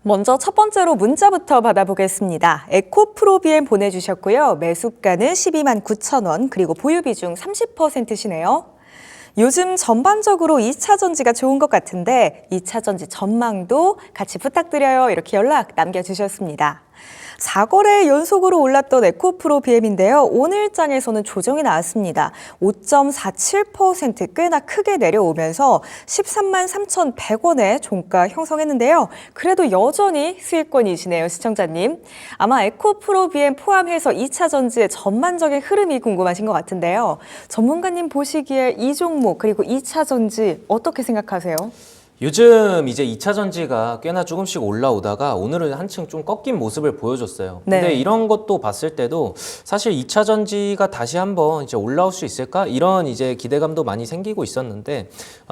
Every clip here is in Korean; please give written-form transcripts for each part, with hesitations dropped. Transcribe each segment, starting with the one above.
먼저 첫 번째로 문자부터 받아보겠습니다. 에코프로비엠 보내주셨고요. 매수가는 12만 9천 원, 그리고 보유 비중 30%시네요. 요즘 전반적으로 2차 전지가 좋은 것 같은데 2차 전지 전망도 같이 부탁드려요. 이렇게 연락 남겨주셨습니다. 4거래 연속으로 올랐던 에코프로비엠인데요. 오늘 장에서는 조정이 나왔습니다. 5.47% 꽤나 크게 내려오면서 13만 3,100원의 종가 형성했는데요. 그래도 여전히 수익권이시네요, 시청자님. 아마 에코프로비엠 포함해서 2차 전지의 전반적인 흐름이 궁금하신 것 같은데요. 전문가님 보시기에 이 종목 그리고 2차 전지 어떻게 생각하세요? 요즘 이제 2차 전지가 꽤나 조금씩 올라오다가 오늘은 한층 좀 꺾인 모습을 보여줬어요. 네. 근데 이런 것도 봤을 때도 사실 2차 전지가 다시 한번 이제 올라올 수 있을까? 이런 이제 기대감도 많이 생기고 있었는데,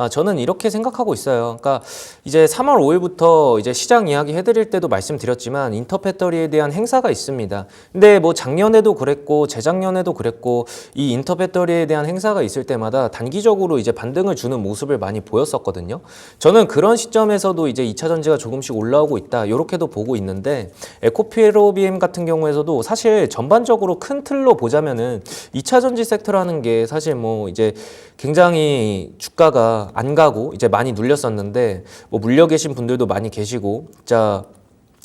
저는 이렇게 생각하고 있어요. 그러니까 이제 3월 5일부터 이제 시장 이야기 해드릴 때도 말씀드렸지만 인터배터리에 대한 행사가 있습니다. 근데 뭐 작년에도 그랬고 재작년에도 그랬고 이 인터배터리에 대한 행사가 있을 때마다 단기적으로 이제 반등을 주는 모습을 많이 보였었거든요. 저는 그런 시점에서도 이제 2차 전지가 조금씩 올라오고 있다, 이렇게도 보고 있는데, 에코프로비엠 같은 경우에서도 사실 전반적으로 큰 틀로 보자면은 2차 전지 섹터라는 게 사실 뭐 이제 굉장히 주가가 안 가고 이제 많이 눌렸었는데, 뭐 물려 계신 분들도 많이 계시고 진짜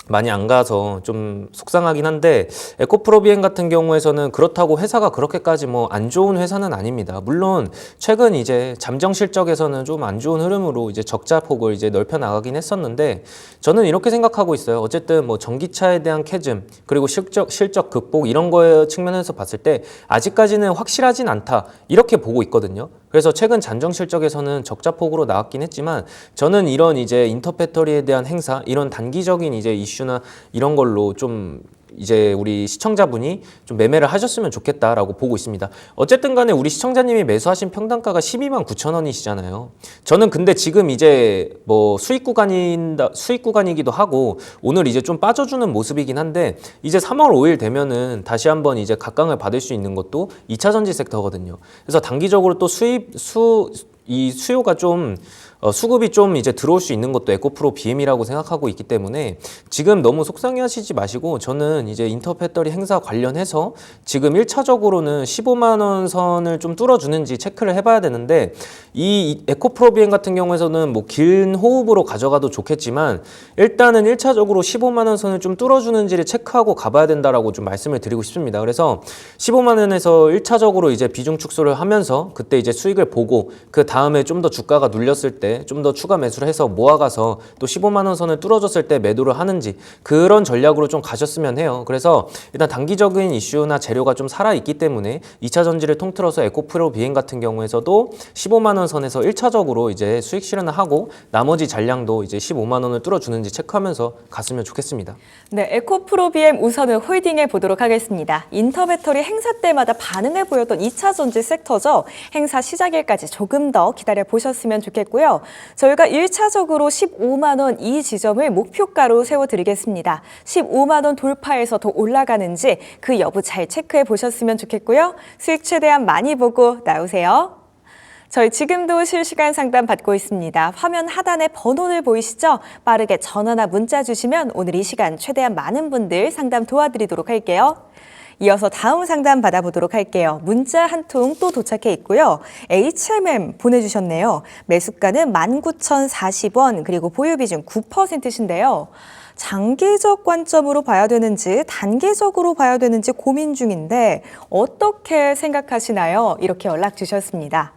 많이 안 가서 좀 속상하긴 한데, 에코프로비엠 같은 경우에서는 그렇다고 회사가 그렇게까지 뭐 안 좋은 회사는 아닙니다. 물론 최근 이제 잠정 실적에서는 좀 안 좋은 흐름으로 이제 적자 폭을 이제 넓혀 나가긴 했었는데, 저는 이렇게 생각하고 있어요. 어쨌든 뭐 전기차에 대한 캐즘 그리고 실적 극복 이런 거에 측면에서 봤을 때 아직까지는 확실하진 않다, 이렇게 보고 있거든요. 그래서 최근 잠정 실적에서는 적자 폭으로 나왔긴 했지만, 저는 이런 이제 인터배터리에 대한 행사, 이런 단기적인 이제 이슈나 이런 걸로 좀 이제 우리 시청자분이 좀 매매를 하셨으면 좋겠다라고 보고 있습니다. 어쨌든 간에 우리 시청자님이 매수하신 평단가가 12만 9천 원이시잖아요. 저는 근데 지금 이제 뭐 수익 구간이기도 하고 오늘 이제 좀 빠져주는 모습이긴 한데, 이제 3월 5일 되면은 다시 한번 이제 각광을 받을 수 있는 것도 2차 전지 섹터거든요. 그래서 단기적으로 또 이 수요가 좀 수급이 좀 이제 들어올 수 있는 것도 에코프로비엠이라고 생각하고 있기 때문에 지금 너무 속상해 하시지 마시고, 저는 이제 인터배터리 행사 관련해서 지금 1차적으로는 15만 원 선을 좀 뚫어주는지 체크를 해봐야 되는데, 이 에코프로비엠 같은 경우에서는 뭐 긴 호흡으로 가져가도 좋겠지만 일단은 1차적으로 15만 원 선을 좀 뚫어주는지를 체크하고 가봐야 된다라고 좀 말씀을 드리고 싶습니다. 그래서 15만 원에서 1차적으로 이제 비중 축소를 하면서 그때 이제 수익을 보고 그 다음에 좀 더 주가가 눌렸을 때 좀 더 추가 매수를 해서 모아가서 또 15만 원 선을 뚫어줬을 때 매도를 하는지, 그런 전략으로 좀 가셨으면 해요. 그래서 일단 단기적인 이슈나 재료가 좀 살아있기 때문에 2차 전지를 통틀어서 에코프로비엠 같은 경우에서도 15만 원 선에서 1차적으로 이제 수익 실현을 하고 나머지 잔량도 이제 15만 원을 뚫어주는지 체크하면서 갔으면 좋겠습니다. 네, 에코프로비엠 우선은 홀딩해 보도록 하겠습니다. 인터배터리 행사 때마다 반응을 보였던 2차 전지 섹터죠. 행사 시작일까지 조금 더 기다려 보셨으면 좋겠고요. 저희가 1차적으로 15만 원 이 지점을 목표가로 세워드리겠습니다. 15만 원 돌파해서 더 올라가는지 그 여부 잘 체크해 보셨으면 좋겠고요. 수익 최대한 많이 보고 나오세요. 저희 지금도 실시간 상담 받고 있습니다. 화면 하단에 번호를 보이시죠? 빠르게 전화나 문자 주시면 오늘 이 시간 최대한 많은 분들 상담 도와드리도록 할게요. 이어서 다음 상담 받아보도록 할게요. 문자 한 통 또 도착해 있고요. HMM 보내주셨네요. 매수가는 19,040원, 그리고 보유 비중 9%신데요. 장기적 관점으로 봐야 되는지 단기적으로 봐야 되는지 고민 중인데 어떻게 생각하시나요? 이렇게 연락 주셨습니다.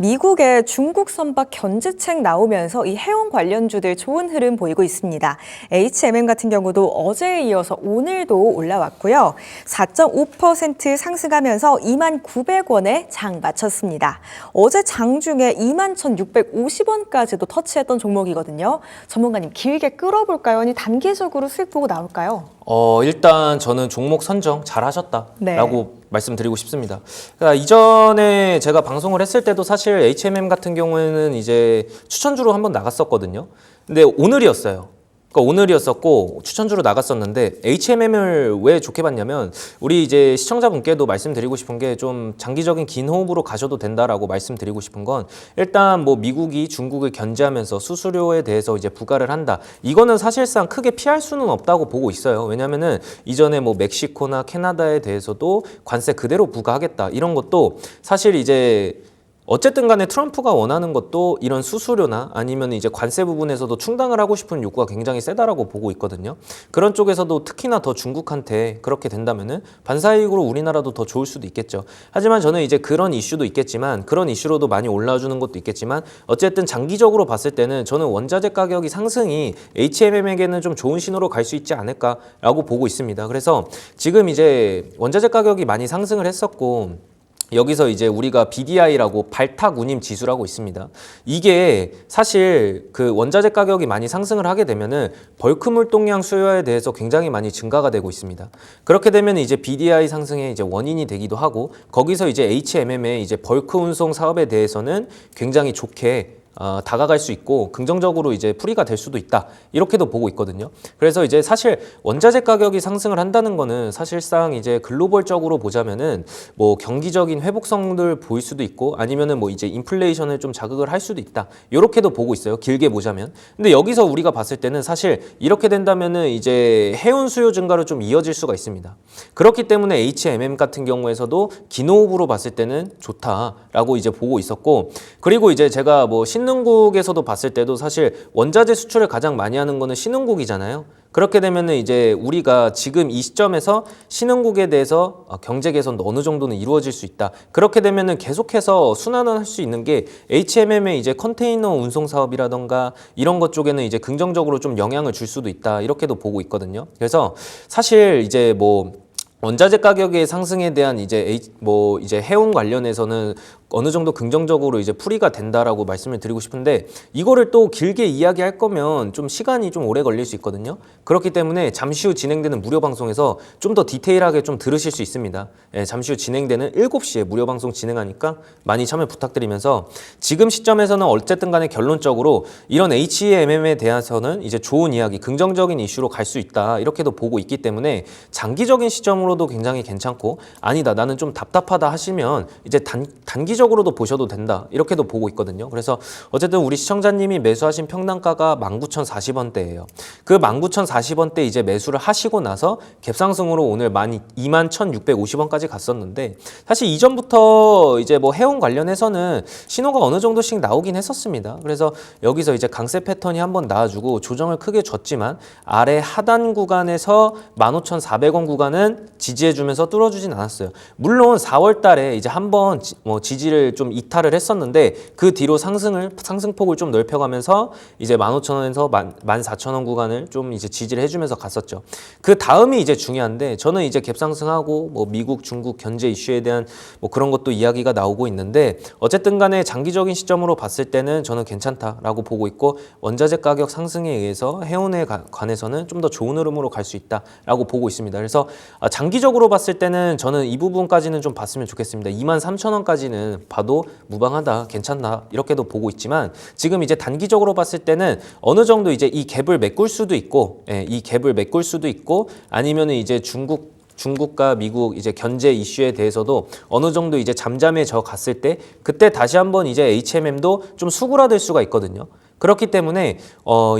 미국의 중국 선박 견제책 나오면서 이 해운 관련주들 좋은 흐름 보이고 있습니다. HMM 같은 경우도 어제에 이어서 오늘도 올라왔고요. 4.5% 상승하면서 21,900원에 장 마쳤습니다. 어제 장중에 21,650원까지도 터치했던 종목이거든요. 전문가님 길게 끌어볼까요? 아니 단기적으로 수익 보고 나올까요? 일단 저는 종목 선정 잘 하셨다라고 네. 말씀드리고 싶습니다. 그러니까 이전에 제가 방송을 했을 때도 사실 HMM 같은 경우에는 이제 추천주로 한번 나갔었거든요. 근데 오늘이었어요. 그러니까 그러니까 오늘이었었고 추천주로 나갔었는데 HMM을 왜 좋게 봤냐면 우리 이제 시청자분께도 말씀드리고 싶은 게 좀 장기적인 긴 호흡으로 가셔도 된다라고 말씀드리고 싶은 건 일단 뭐 미국이 중국을 견제하면서 수수료에 대해서 이제 부과를 한다. 이거는 사실상 크게 피할 수는 없다고 보고 있어요. 왜냐면은 이전에 뭐 멕시코나 캐나다에 대해서도 관세 그대로 부과하겠다. 이런 것도 사실 이제 어쨌든 간에 트럼프가 원하는 것도 이런 수수료나 아니면 이제 관세 부분에서도 충당을 하고 싶은 욕구가 굉장히 세다라고 보고 있거든요. 그런 쪽에서도 특히나 더 중국한테 그렇게 된다면은 반사이익으로 우리나라도 더 좋을 수도 있겠죠. 하지만 저는 이제 그런 이슈도 있겠지만 그런 이슈로도 많이 올라주는 것도 있겠지만 어쨌든 장기적으로 봤을 때는 저는 원자재 가격이 상승이 HMM에게는 좀 좋은 신호로 갈 수 있지 않을까라고 보고 있습니다. 그래서 지금 이제 원자재 가격이 많이 상승을 했었고 여기서 이제 우리가 BDI라고 발탁 운임 지수라고 있습니다. 이게 사실 그 원자재 가격이 많이 상승을 하게 되면은 벌크 물동량 수요에 대해서 굉장히 많이 증가가 되고 있습니다. 그렇게 되면 이제 BDI 상승의 이제 원인이 되기도 하고 거기서 이제 HMM의 이제 벌크 운송 사업에 대해서는 굉장히 좋게 다가갈 수 있고 긍정적으로 이제 풀이가 될 수도 있다 이렇게도 보고 있거든요. 그래서 이제 사실 원자재 가격이 상승을 한다는 거는 사실상 이제 글로벌적으로 보자면은 뭐 경기적인 회복성들 보일 수도 있고 아니면은 뭐 이제 인플레이션을 좀 자극을 할 수도 있다 이렇게도 보고 있어요. 길게 보자면. 근데 여기서 우리가 봤을 때는 사실 이렇게 된다면은 이제 해운 수요 증가로 좀 이어질 수가 있습니다. 그렇기 때문에 HMM 같은 경우에서도 긴 호흡으로 봤을 때는 좋다라고 이제 보고 있었고 그리고 이제 제가 뭐 신흥국에서도 봤을 때도 사실 원자재 수출을 가장 많이 하는 거는 신흥국이잖아요. 그렇게 되면은 이제 우리가 지금 이 시점에서 신흥국에 대해서 경제 개선도 어느 정도는 이루어질 수 있다. 그렇게 되면은 계속해서 순환을 할 수 있는 게 HMM의 이제 컨테이너 운송 사업이라던가 이런 것 쪽에는 이제 긍정적으로 좀 영향을 줄 수도 있다. 이렇게도 보고 있거든요. 그래서 사실 이제 뭐 원자재 가격의 상승에 대한 이제 해운 관련해서는 어느 정도 긍정적으로 이제 풀이가 된다라고 말씀을 드리고 싶은데 이거를 또 길게 이야기할 거면 좀 시간이 좀 오래 걸릴 수 있거든요. 그렇기 때문에 잠시 후 진행되는 무료 방송에서 좀 더 디테일하게 좀 들으실 수 있습니다. 예, 잠시 후 진행되는 7시에 무료 방송 진행하니까 많이 참여 부탁드리면서 지금 시점에서는 어쨌든 간에 결론적으로 이런 HMM에 대해서는 이제 좋은 이야기, 긍정적인 이슈로 갈 수 있다. 이렇게도 보고 있기 때문에 장기적인 시점으로도 굉장히 괜찮고 아니다. 나는 좀 답답하다 하시면 이제 단기적으로도 보셔도 된다. 이렇게도 보고 있거든요. 그래서 어쨌든 우리 시청자님이 매수하신 평단가가 19,040원대예요. 그 19,040원대 이제 매수를 하시고 나서 갭상승으로 오늘 21,650원까지 갔었는데 사실 이전부터 이제 뭐 해운 관련해서는 신호가 어느 정도씩 나오긴 했었습니다. 그래서 여기서 이제 강세 패턴이 한번 나와주고 조정을 크게 줬지만 아래 하단 구간에서 15,400원 구간은 지지해주면서 뚫어주진 않았어요. 물론 4월 달에 이제 한번 지지를 좀 이탈을 했었는데 그 뒤로 상승폭을 좀 넓혀가면서 이제 15,000원에서 14,000원 구간을 좀 이제 지지를 해주면서 갔었죠. 그 다음이 이제 중요한데 저는 이제 갭상승하고 뭐 미국, 중국 견제 이슈에 대한 뭐 그런 것도 이야기가 나오고 있는데 어쨌든 간에 장기적인 시점으로 봤을 때는 저는 괜찮다라고 보고 있고 원자재 가격 상승에 의해서 해운에 관해서는 좀 더 좋은 흐름으로 갈 수 있다라고 보고 있습니다. 그래서 장기적으로 봤을 때는 저는 이 부분까지는 좀 봤으면 좋겠습니다. 23,000원까지는 봐도 무방하다, 괜찮다 이렇게도 보고 있지만 지금 이제 단기적으로 봤을 때는 어느 정도 이제 이 갭을 메꿀 수도 있고, 이 갭을 메꿀 수도 있고 아니면은 이제 중국과 미국 이제 견제 이슈에 대해서도 어느 정도 이제 잠잠해져 갔을 때 그때 다시 한번 이제 HMM도 좀 수그라들 수가 있거든요. 그렇기 때문에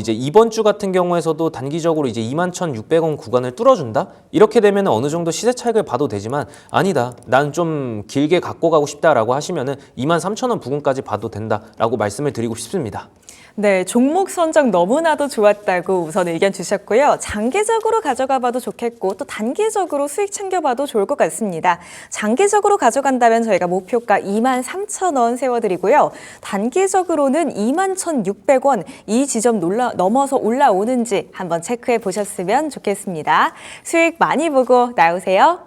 이제 이번 주 같은 경우에서도 단기적으로 이제 21,600원 구간을 뚫어준다? 이렇게 되면 어느 정도 시세 차익을 봐도 되지만 아니다. 난 좀 길게 갖고 가고 싶다라고 하시면은 23,000원 부근까지 봐도 된다라고 말씀을 드리고 싶습니다. 네, 종목 선정 너무나도 좋았다고 우선 의견 주셨고요. 장기적으로 가져가 봐도 좋겠고 또 단기적으로 수익 챙겨봐도 좋을 것 같습니다. 장기적으로 가져간다면 저희가 목표가 23,000원 세워드리고요. 단기적으로는 21,600원 이 지점 넘어서 올라오는지 한번 체크해 보셨으면 좋겠습니다. 수익 많이 보고 나오세요.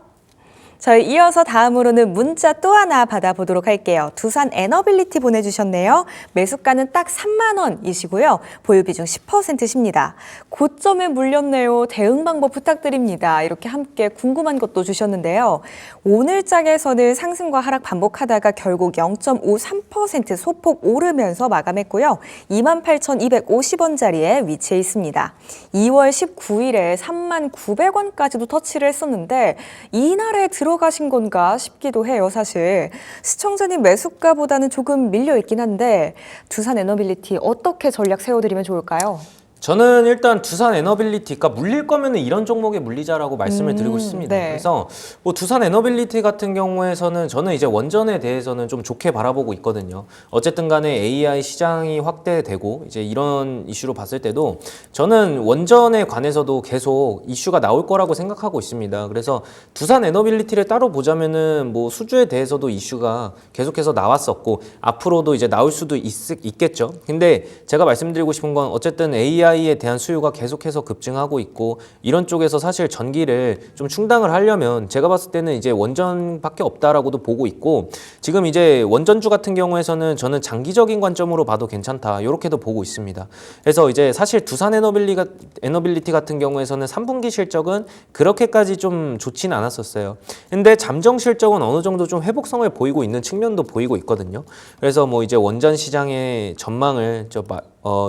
저희 이어서 다음으로는 문자 또 하나 받아보도록 할게요. 두산 에너빌리티 보내주셨네요. 매수가는 딱 3만 원이시고요. 보유 비중 10%십니다. 고점에 물렸네요. 대응 방법 부탁드립니다. 이렇게 함께 궁금한 것도 주셨는데요. 오늘 장에서는 상승과 하락 반복하다가 결국 0.53% 소폭 오르면서 마감했고요. 28,250원짜리에 위치해 있습니다. 2월 19일에 39,900원까지도 터치를 했었는데 이날에 들어가신 건가 싶기도 해요, 사실. 시청자님 매수가보다는 조금 밀려 있긴 한데 두산 에너빌리티 어떻게 전략 세워드리면 좋을까요? 저는 일단 두산 에너빌리티가 물릴 거면 이런 종목에 물리자라고 말씀을 드리고 싶습니다. 네. 그래서 뭐 두산 에너빌리티 같은 경우에서는 저는 이제 원전에 대해서는 좀 좋게 바라보고 있거든요. 어쨌든 간에 AI 시장이 확대되고 이제 이런 이슈로 봤을 때도 저는 원전에 관해서도 계속 이슈가 나올 거라고 생각하고 있습니다. 그래서 두산 에너빌리티를 따로 보자면은 뭐 수주에 대해서도 이슈가 계속해서 나왔었고 앞으로도 이제 나올 수도 있겠죠. 근데 제가 말씀드리고 싶은 건 어쨌든 AI에 대한 수요가 계속해서 급증하고 있고 이런 쪽에서 사실 전기를 좀 충당을 하려면 제가 봤을 때는 이제 원전밖에 없다라고도 보고 있고 지금 이제 원전주 같은 경우에서는 저는 장기적인 관점으로 봐도 괜찮다 이렇게도 보고 있습니다. 그래서 이제 사실 두산 에너빌리티 같은 경우에서는 3분기 실적은 그렇게까지 좀 좋지는 않았었어요. 근데 잠정 실적은 어느 정도 좀 회복성을 보이고 있는 측면도 보이고 있거든요. 그래서 뭐 이제 원전 시장의 전망을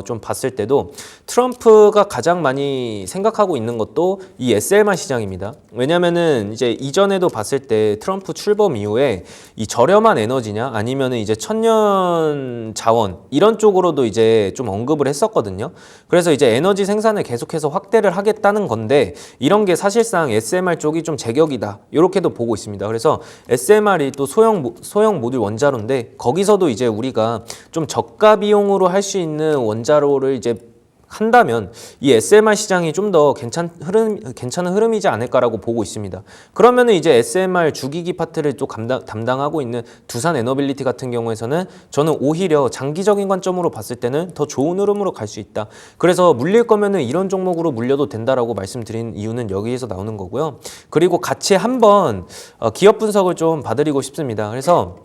좀 봤을 때도 트럼프가 가장 많이 생각하고 있는 것도 이 SL만 시장입니다. 왜냐면은 이제 이전에도 봤을 때 트럼프 출범 이후에 이 저렴한 에너지냐 아니면은 이제 천년 자원 이런 쪽으로도 이제 좀 언급을 했었거든요. 그래서 이제 에너지 생산을 계속해서 확대를 하겠다는 건데 이런 게 사실상 SMR 쪽이 좀 제격이다. 이렇게도 보고 있습니다. 그래서 SMR이 또 소형 모듈 원자로인데 거기서도 이제 우리가 좀 저가 비용으로 할 수 있는 원자로를 이제 한다면 이 SMR 시장이 좀 더 괜찮은 흐름이지 않을까라고 보고 있습니다. 그러면은 이제 SMR 주기기 파트를 또 담당하고 있는 두산 에너빌리티 같은 경우에서는 저는 오히려 장기적인 관점으로 봤을 때는 더 좋은 흐름으로 갈 수 있다. 그래서 물릴 거면은 이런 종목으로 물려도 된다라고 말씀드린 이유는 여기에서 나오는 거고요. 그리고 같이 한번 기업 분석을 좀 봐드리고 싶습니다. 그래서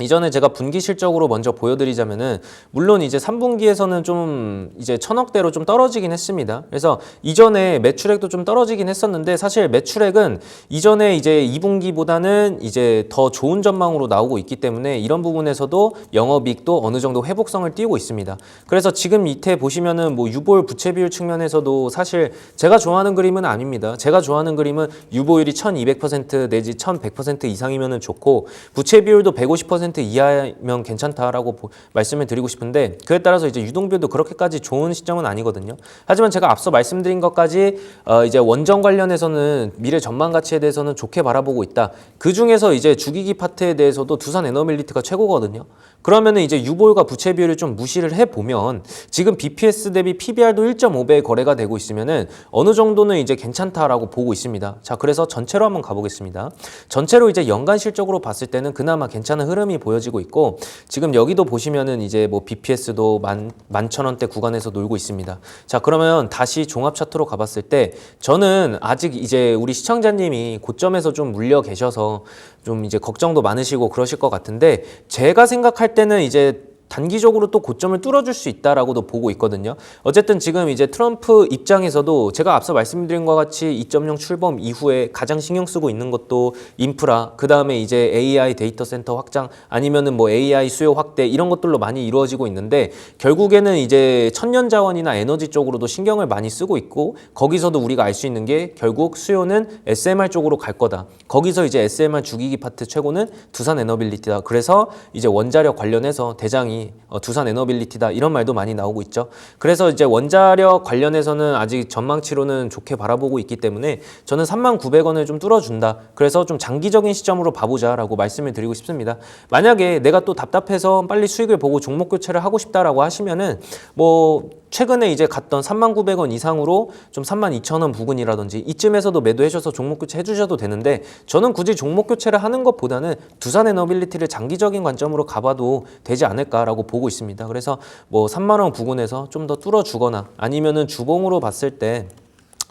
이전에 제가 분기 실적으로 먼저 보여드리자면은 물론 이제 3분기에서는 좀 이제 천억대로 좀 떨어지긴 했습니다. 그래서 이전에 매출액도 좀 떨어지긴 했었는데 사실 매출액은 이전에 이제 2분기보다는 이제 더 좋은 전망으로 나오고 있기 때문에 이런 부분에서도 영업이익도 어느 정도 회복성을 띄우고 있습니다. 그래서 지금 밑에 보시면은 뭐 유보율 부채 비율 측면에서도 사실 제가 좋아하는 그림은 아닙니다. 제가 좋아하는 그림은 유보율이 1200% 내지 1100% 이상이면은 좋고 부채 비율도 150% 이하면 괜찮다라고 말씀을 드리고 싶은데 그에 따라서 이제 유동비도 그렇게까지 좋은 시점은 아니거든요. 하지만 제가 앞서 말씀드린 것까지 이제 원전 관련해서는 미래 전망 가치에 대해서는 좋게 바라보고 있다. 그 중에서 이제 주기기 파트에 대해서도 두산 에너빌리티가 최고거든요. 그러면은 이제 유보율과 부채 비율을 좀 무시를 해보면 지금 BPS 대비 PBR도 1.5배의 거래가 되고 있으면은 어느 정도는 이제 괜찮다라고 보고 있습니다. 자, 그래서 전체로 한번 가보겠습니다. 전체로 이제 연간 실적으로 봤을 때는 그나마 괜찮은 흐름이 보여지고 있고 지금 여기도 보시면은 이제 뭐 BPS도 11,000원대 구간에서 놀고 있습니다. 자, 그러면 다시 종합 차트로 가봤을 때 저는 아직 이제 우리 시청자님이 고점에서 좀 물려 계셔서 좀 이제 걱정도 많으시고 그러실 것 같은데 제가 생각할 때는 이제 단기적으로 또 고점을 뚫어줄 수 있다라고도 보고 있거든요. 어쨌든 지금 이제 트럼프 입장에서도 제가 앞서 말씀드린 것 같이 2.0 출범 이후에 가장 신경 쓰고 있는 것도 인프라, 그 다음에 이제 AI 데이터 센터 확장 아니면은 뭐 AI 수요 확대 이런 것들로 많이 이루어지고 있는데 결국에는 이제 천년 자원이나 에너지 쪽으로도 신경을 많이 쓰고 있고 거기서도 우리가 알 수 있는 게 결국 수요는 SMR 쪽으로 갈 거다. 거기서 이제 SMR 주기기 파트 최고는 두산 에너빌리티다. 그래서 이제 원자력 관련해서 대장이 두산 에너빌리티다 이런 말도 많이 나오고 있죠. 그래서 이제 원자력 관련해서는 아직 전망치로는 좋게 바라보고 있기 때문에 저는 39,900원을 좀 뚫어준다. 그래서 좀 장기적인 시점으로 봐보자라고 말씀을 드리고 싶습니다. 만약에 내가 또 답답해서 빨리 수익을 보고 종목 교체를 하고 싶다라고 하시면은 뭐 최근에 이제 갔던 39,900원 이상으로 좀 32,000원 부근이라든지 이쯤에서도 매도해셔서 종목 교체 해주셔도 되는데 저는 굳이 종목 교체를 하는 것보다는 두산 에너빌리티를 장기적인 관점으로 가봐도 되지 않을까라고 보고 있습니다. 그래서 뭐 3만 원 부근에서 좀 더 뚫어주거나 아니면은 주봉으로 봤을 때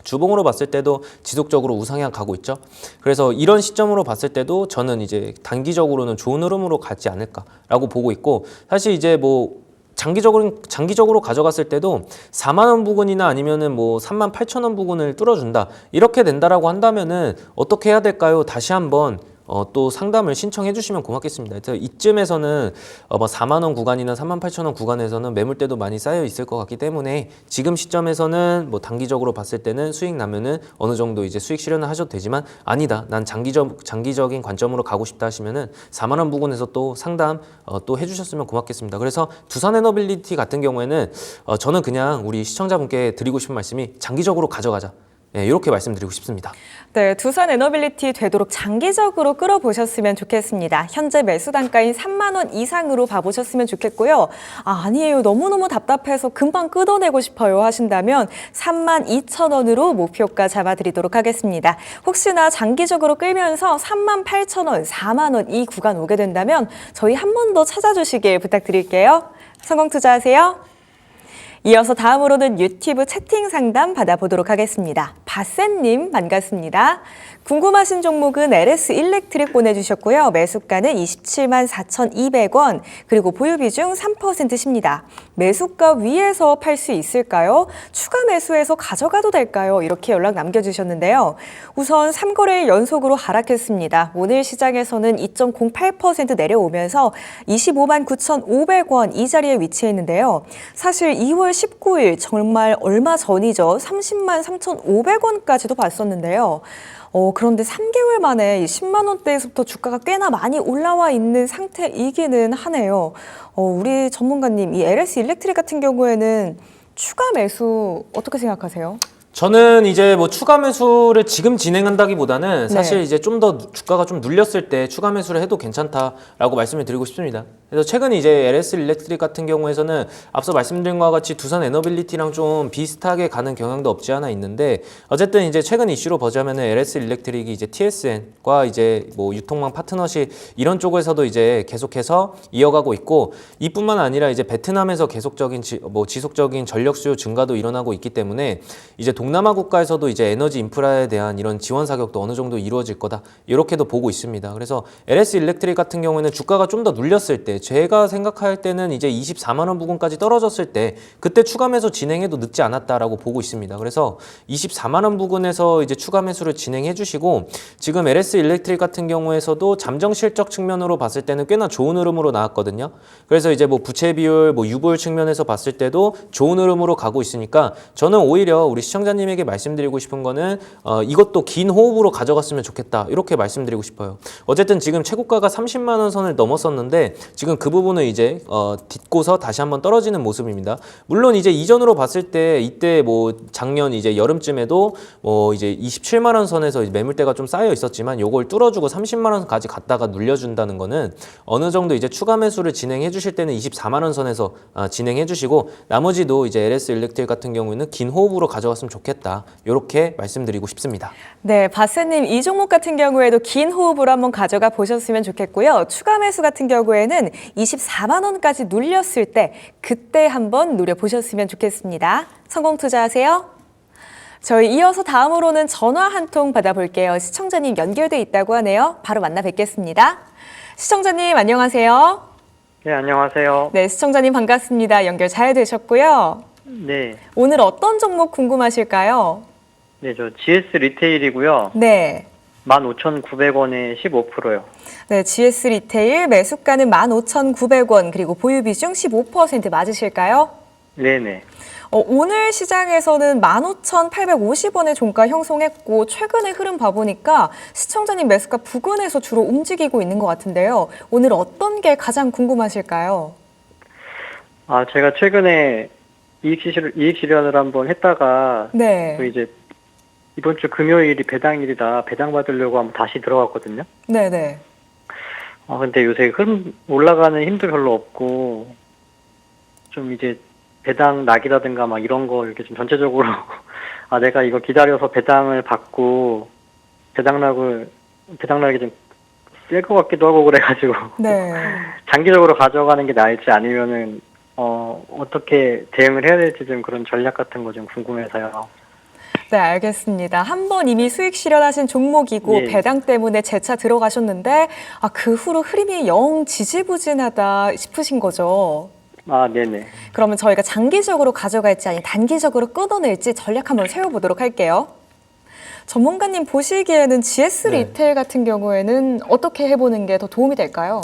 주봉으로 봤을 때도 지속적으로 우상향 가고 있죠. 그래서 이런 시점으로 봤을 때도 저는 이제 단기적으로는 좋은 흐름으로 가지 않을까라고 보고 있고, 사실 이제 뭐 장기적으로 가져갔을 때도 4만 원 부근이나 아니면은 뭐 3만 8천 원 부근을 뚫어준다, 이렇게 된다라고 한다면은 어떻게 해야 될까요? 다시 한번 또 상담을 신청해 주시면 고맙겠습니다. 그래서 이쯤에서는 뭐 4만 원 구간이나 3만 8천 원 구간에서는 매물대도 많이 쌓여 있을 것 같기 때문에 지금 시점에서는 뭐 단기적으로 봤을 때는 수익 나면은 어느 정도 이제 수익 실현을 하셔도 되지만, 아니다, 난 장기적인 관점으로 가고 싶다 하시면은 4만 원 부근에서 또 상담 또 해주셨으면 고맙겠습니다. 그래서 두산에너빌리티 같은 경우에는 저는 그냥 우리 시청자분께 드리고 싶은 말씀이 장기적으로 가져가자. 네, 이렇게 말씀드리고 싶습니다. 네, 두산 에너빌리티 되도록 장기적으로 끌어보셨으면 좋겠습니다. 현재 매수 단가인 3만 원 이상으로 봐보셨으면 좋겠고요. 아니에요, 너무너무 답답해서 금방 끊어내고 싶어요 하신다면 3만 2천 원으로 목표가 잡아드리도록 하겠습니다. 혹시나 장기적으로 끌면서 3만 8천 원, 4만 원 이 구간 오게 된다면 저희 한 번 더 찾아주시길 부탁드릴게요. 성공 투자하세요. 이어서 다음으로는 유튜브 채팅 상담 받아보도록 하겠습니다. 바센님 반갑습니다. 궁금하신 종목은 LS 일렉트릭 보내주셨고요. 매수가는 27만 4,200원, 그리고 보유 비중 3%십니다. 매수가 위에서 팔 수 있을까요? 추가 매수해서 가져가도 될까요? 이렇게 연락 남겨주셨는데요. 우선 3거래일 연속으로 하락했습니다. 오늘 시장에서는 2.08% 내려오면서 25만 9,500원 이 자리에 위치했는데요. 사실 2월 19일 정말 얼마 전이죠. 30만 3,500원까지도 봤었는데요. 그런데 3개월 만에 10만 원대에서부터 주가가 꽤나 많이 올라와 있는 상태이기는 하네요. 우리 전문가님, 이 LS 일렉트릭 같은 경우에는 추가 매수 어떻게 생각하세요? 저는 이제 뭐 추가 매수를 지금 진행한다기보다는 사실 네. 이제 좀 더 주가가 좀 눌렸을 때 추가 매수를 해도 괜찮다라고 말씀을 드리고 싶습니다. 그래서 최근 이제 LS 일렉트릭 같은 경우에서는 앞서 말씀드린 것과 같이 두산 에너빌리티랑 좀 비슷하게 가는 경향도 없지 않아 있는데, 어쨌든 이제 최근 이슈로 보자면은 LS 일렉트릭이 이제 TSN과 이제 뭐 유통망 파트너십 이런 쪽에서도 이제 계속해서 이어가고 있고, 이뿐만 아니라 이제 베트남에서 계속적인 지속적인 전력 수요 증가도 일어나고 있기 때문에 이제 동남아 국가에서도 이제 에너지 인프라에 대한 이런 지원 사격도 어느 정도 이루어질 거다, 이렇게도 보고 있습니다. 그래서 LS 일렉트릭 같은 경우에는 주가가 좀 더 눌렸을 때, 제가 생각할 때는 이제 24만 원 부근까지 떨어졌을 때 그때 추가 매수 진행해도 늦지 않았다라고 보고 있습니다. 그래서 24만 원 부근에서 이제 추가 매수를 진행해 주시고, 지금 LS 일렉트릭 같은 경우에서도 잠정 실적 측면으로 봤을 때는 꽤나 좋은 흐름으로 나왔거든요. 그래서 이제 뭐 부채 비율, 뭐 유보율 측면에서 봤을 때도 좋은 흐름으로 가고 있으니까, 저는 오히려 우리 시청자님에게 말씀드리고 싶은 거는 이것도 긴 호흡으로 가져갔으면 좋겠다, 이렇게 말씀드리고 싶어요. 어쨌든 지금 최고가가 30만 원 선을 넘었었는데 지금 그 부분을 이제 딛고서 다시 한번 떨어지는 모습입니다. 물론 이제 이전으로 봤을 때 이때 뭐 작년 이제 여름쯤에도 뭐 이제 27만 원 선에서 매물대가 좀 쌓여 있었지만 요걸 뚫어주고 30만 원까지 갔다가 눌려준다는 거는 어느 정도 이제 추가 매수를 진행해 주실 때는 24만 원 선에서 진행해 주시고, 나머지도 이제 LS 일렉트릭 같은 경우에는 긴 호흡으로 가져갔으면 좋겠다, 이렇게 말씀드리고 싶습니다. 네, 바스님, 이 종목 같은 경우에도 긴 호흡으로 한번 가져가 보셨으면 좋겠고요. 추가 매수 같은 경우에는 24만 원까지 눌렸을 때 그때 한번 노려보셨으면 좋겠습니다. 성공 투자하세요. 저희 이어서 다음으로는 전화 한 통 받아볼게요. 시청자님 연결돼 있다고 하네요. 바로 만나 뵙겠습니다. 시청자님 안녕하세요. 네, 안녕하세요. 네, 시청자님 반갑습니다. 연결 잘 되셨고요. 네. 오늘 어떤 종목 궁금하실까요? 네, 저 GS 리테일이고요. 네. 15,900원에 15%요. 네, GS 리테일 매수가는 15,900원, 그리고 보유 비중 15% 맞으실까요? 네네. 오늘 시장에서는 15,850원의 종가 형성했고, 최근의 흐름 봐보니까 시청자님 매수가 부근에서 주로 움직이고 있는 것 같은데요. 오늘 어떤 게 가장 궁금하실까요? 제가 최근에 이익 실현을 한번 했다가 네. 또 이제 이번 주 금요일이 배당일이라 배당 받으려고 한번 다시 들어갔거든요. 네네. 근데 요새 올라가는 힘도 별로 없고, 좀 이제 배당 낙이라든가 막 이런 거 이렇게 좀 전체적으로 내가 이거 기다려서 배당을 받고 배당락이 좀 셀 것 같기도 하고 그래가지고 네. 장기적으로 가져가는 게 나을지, 아니면은 어떻게 대응을 해야 될지 좀 그런 전략 같은 거 좀 궁금해서요. 네, 알겠습니다. 한 번 이미 수익 실현하신 종목이고 예. 배당 때문에 재차 들어가셨는데 그 후로 흐름이 영 지지부진하다 싶으신 거죠? 아, 네네. 그러면 저희가 장기적으로 가져갈지 아니면 단기적으로 끊어낼지 전략 한번 세워보도록 할게요. 전문가님 보시기에는 GS 네. 리테일 같은 경우에는 어떻게 해보는 게 더 도움이 될까요?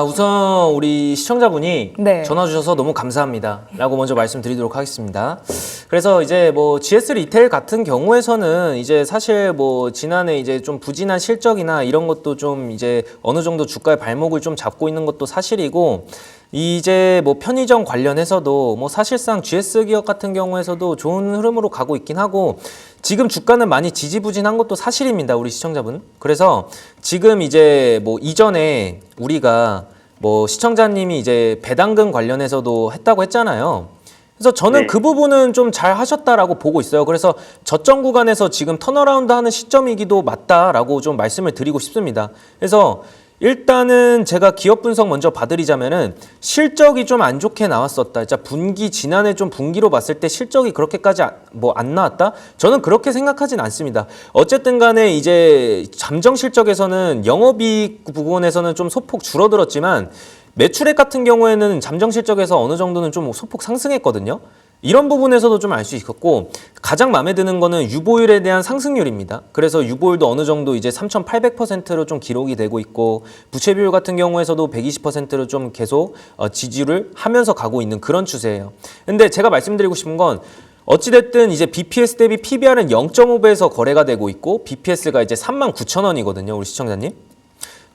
우선 우리 시청자분이 네. 전화 주셔서 너무 감사합니다. 라고 먼저 말씀드리도록 하겠습니다. 그래서 이제 뭐 GS 리테일 같은 경우에서는 이제 사실 뭐 지난해 이제 좀 부진한 실적이나 이런 것도 좀 이제 어느 정도 주가의 발목을 좀 잡고 있는 것도 사실이고, 이제 뭐 편의점 관련해서도 뭐 사실상 GS 기업 같은 경우에서도 좋은 흐름으로 가고 있긴 하고, 지금 주가는 많이 지지부진한 것도 사실입니다, 우리 시청자분. 그래서 지금 이제 뭐 이전에 우리가 뭐 시청자님이 이제 배당금 관련해서도 했다고 했잖아요. 그래서 저는 네. 그 부분은 좀 잘 하셨다라고 보고 있어요. 그래서 저점 구간에서 지금 턴어라운드 하는 시점이기도 맞다라고 좀 말씀을 드리고 싶습니다. 그래서 일단은 제가 기업 분석 먼저 봐드리자면은 실적이 좀 안 좋게 나왔었다. 진짜 분기 지난해 좀 분기로 봤을 때 실적이 그렇게까지 뭐 안 나왔다? 저는 그렇게 생각하진 않습니다. 어쨌든 간에 이제 잠정 실적에서는 영업이익 부분에서는 좀 소폭 줄어들었지만 매출액 같은 경우에는 잠정 실적에서 어느 정도는 좀 소폭 상승했거든요. 이런 부분에서도 좀 알 수 있었고, 가장 마음에 드는 거는 유보율에 대한 상승률입니다. 그래서 유보율도 어느 정도 이제 3,800%로 좀 기록이 되고 있고, 부채 비율 같은 경우에서도 120%로 좀 계속 지지를 하면서 가고 있는 그런 추세예요. 근데 제가 말씀드리고 싶은 건 어찌됐든 이제 BPS 대비 PBR은 0.5배에서 거래가 되고 있고, BPS가 이제 39,000원이거든요, 우리 시청자님.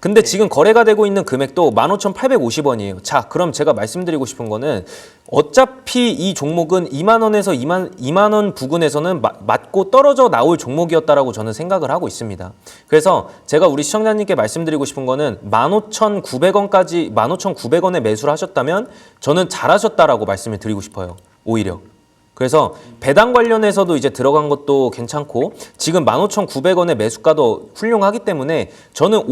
근데 지금 거래가 되고 있는 금액도 15,850원이에요. 자, 그럼 제가 말씀드리고 싶은 거는 어차피 이 종목은 2만 원에서 2만 원 부근에서는 맞고 떨어져 나올 종목이었다라고 저는 생각을 하고 있습니다. 그래서 제가 우리 시청자님께 말씀드리고 싶은 거는 15,900원까지 15,900원에 매수를 하셨다면 저는 잘하셨다라고 말씀을 드리고 싶어요. 오히려. 그래서 배당 관련해서도 이제 들어간 것도 괜찮고, 지금 15,900원의 매수가도 훌륭하기 때문에 저는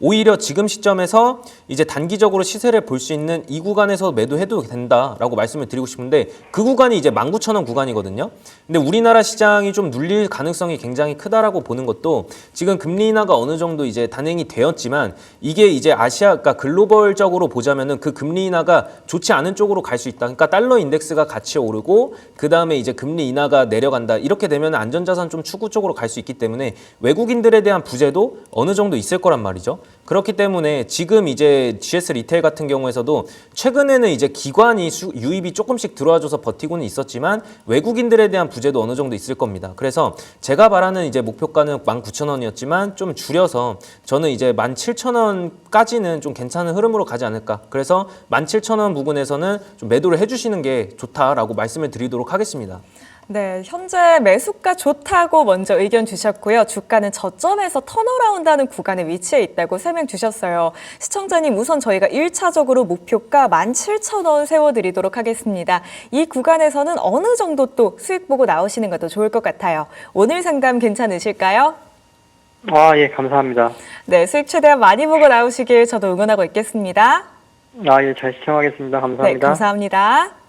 오히려 지금 시점에서 이제 단기적으로 시세를 볼 수 있는 이 구간에서 매도해도 된다라고 말씀을 드리고 싶은데, 그 구간이 이제 19,000원 구간이거든요. 근데 우리나라 시장이 좀 눌릴 가능성이 굉장히 크다라고 보는 것도, 지금 금리 인하가 어느 정도 이제 단행이 되었지만 이게 이제 아시아, 그러니까 글로벌적으로 보자면은 그 금리 인하가 좋지 않은 쪽으로 갈 수 있다. 그러니까 달러 인덱스가 같이 오르고 그 다음에 이제 금리 인하가 내려간다. 이렇게 되면 안전자산 좀 추구 쪽으로 갈 수 있기 때문에 외국인들에 대한 부재도 어느 정도 있을 거란 말이죠. 그렇기 때문에 지금 이제 GS 리테일 같은 경우에서도 최근에는 이제 기관이 유입이 조금씩 들어와줘서 버티고는 있었지만 외국인들에 대한 부재도 어느 정도 있을 겁니다. 그래서 제가 바라는 이제 목표가는 19,000원이었지만 좀 줄여서 저는 이제 17,000원까지는 좀 괜찮은 흐름으로 가지 않을까. 그래서 17,000원 부근에서는 좀 매도를 해주시는 게 좋다라고 말씀을 드리도록 하겠습니다. 네, 현재 매수가 좋다고 먼저 의견 주셨고요. 주가는 저점에서 턴어라운드하는 구간에 위치해 있다고 설명 주셨어요. 시청자님, 우선 저희가 1차적으로 목표가 17,000원 세워드리도록 하겠습니다. 이 구간에서는 어느 정도 또 수익 보고 나오시는 것도 좋을 것 같아요. 오늘 상담 괜찮으실까요? 아, 예, 감사합니다. 네, 수익 최대한 많이 보고 나오시길 저도 응원하고 있겠습니다. 아, 예, 잘 시청하겠습니다. 네, 감사합니다. 감사합니다.